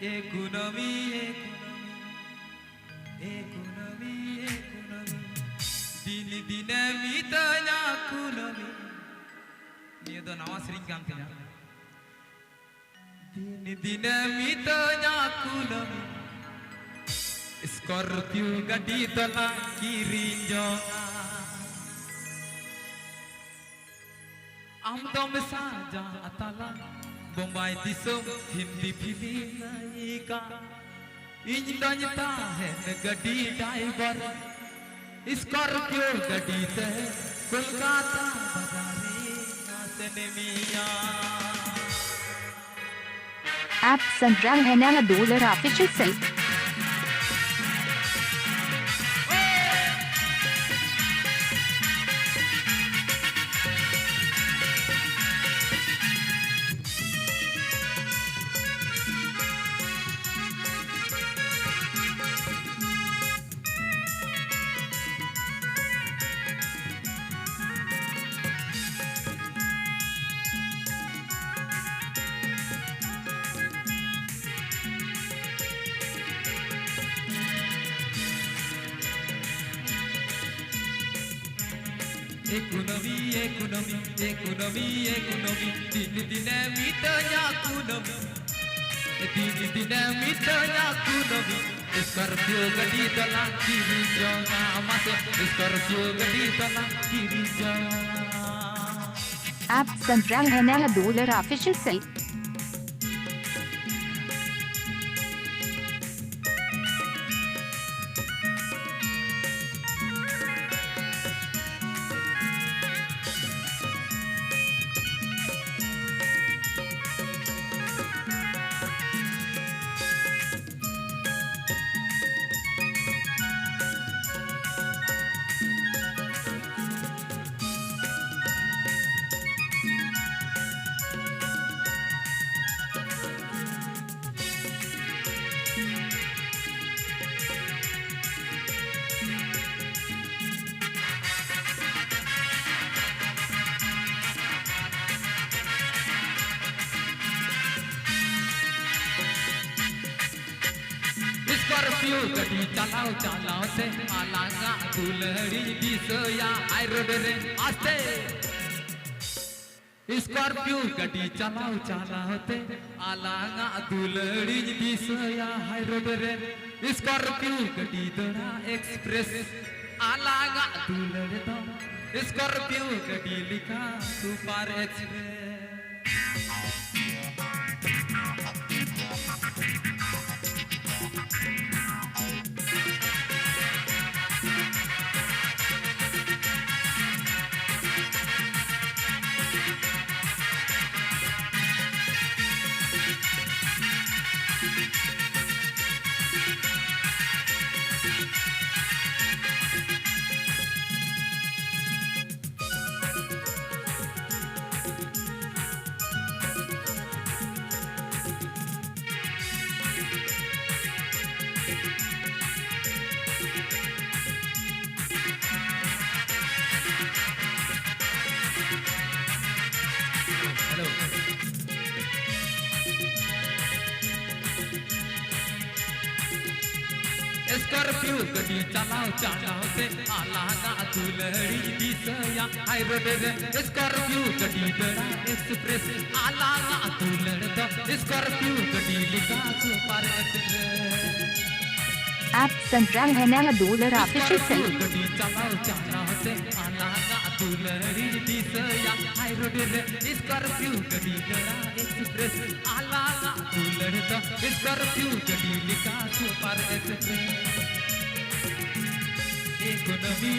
Economy, dini dinamita economy. Ini tu nama sering kantinya. Dini dinamita economy. Scorpio gadi tola kiri jonga. Amdom saja atala. Bombay disum Hindi film naika Inj danyta hai gadi driver Scorpio gadi te Kolkata bazare नाचने मियां आप सुन रहे हैं नया dollar official self Economy Dini dinamita economy Scorpio gadi tola kiri jonga masuk Scorpio gadi tola kiri jonga आप सुन रहे हैं नया dollar official self Scorpio gadi चलाओ से आलांगा दुलहरी दिसया आई रोड रे आस्ते Scorpio gadi चलाओ ते आलांगा दुलहरी दिसया आई रोड रे Scorpio gadi दरा एक्सप्रेस आलांगा दुलहरी तो Scorpio gadi लिखा सुपर एक्सप्रेस Scorpio gadi चलाओ से आलागा दुलहरी दिसया आई रोड रे Scorpio गडी दरा एक्सप्रेस आलागा दुलहर द Scorpio गडी लिखा सुपर एक्सप्रेस आप सुन रहे हैं नया डॉलर ऑफिशियल सेल्फ गडी चलाओ से आलागा दुलहरी दिसया आई रोड रे Scorpio गडी दरा एक्सप्रेस आलागा दुलहर द Scorpio गडी लिखा super express Economy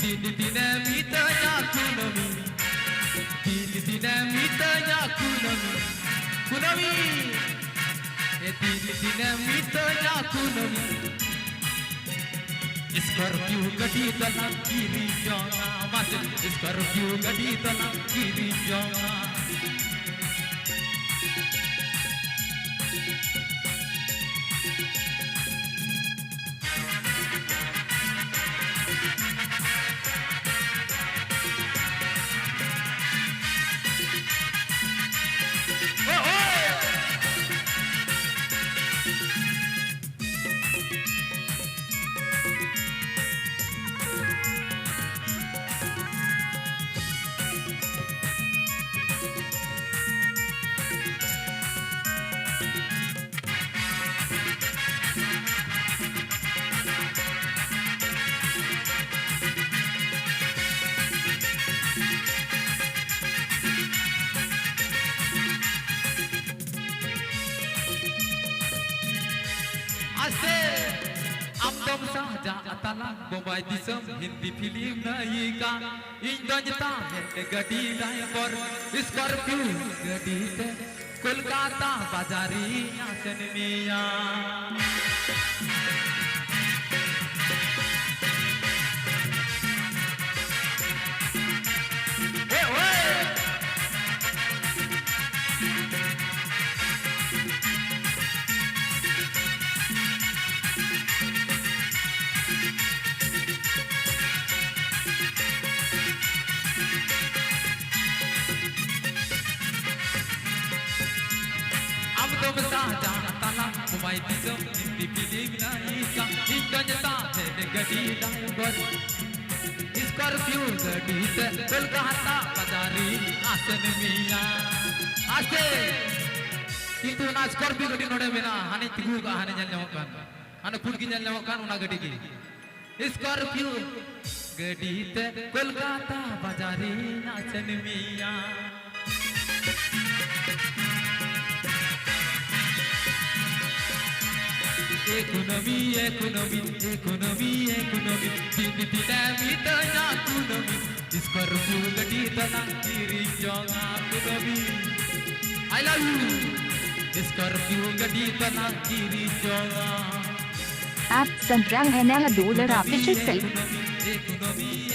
Dini dinamita economy Dini dinamita economy Economy Dini dinamita economy Scorpio gadi tola kiri jonga masuk Scorpio gadi tola kiri jonga Ase Amdom saja atala Bombay disem Hindi film naika Indonjata hai gadi driver Scorpio gadi te Kolkata bazari asen miya Amdom saja atala Bombay disem Hindi film naika Indonjata hai gadi driver Scorpio gadi te Kolkata bazari asen miya Ase Itu na Scorpio gadi node mena hane tigu ka hane nyal nyawakan hane pudgi nyal nyawakan una gadi ki Scorpio gadi te Kolkata bazari asen miya Economy Tini tini tanya economy Scorpio gadi tanang kiri jonga economy I love you Scorpio gadi tanang kiri jonga App Sandrang Henna Dollar Official Self. Economy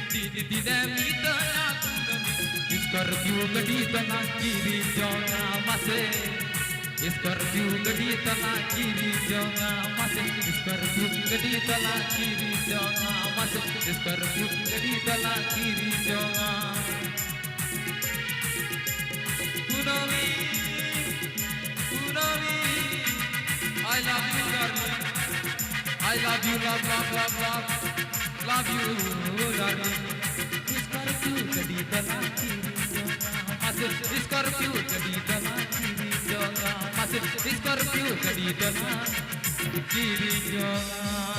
Tini tini tanya economy Scorpio gadi tanang kiri jonga mase Scorpio gadi tanang kiri jonga mase Scorpio gadi tanang kiri jonga mase Scorpio gadi tanang kiri jonga Economy I love you darling I love you love you darling Scorpio gadi tanang kiri jonga mase Scorpio gadi tanang kiri jonga mase Scorpio gadi tanang kiri jonga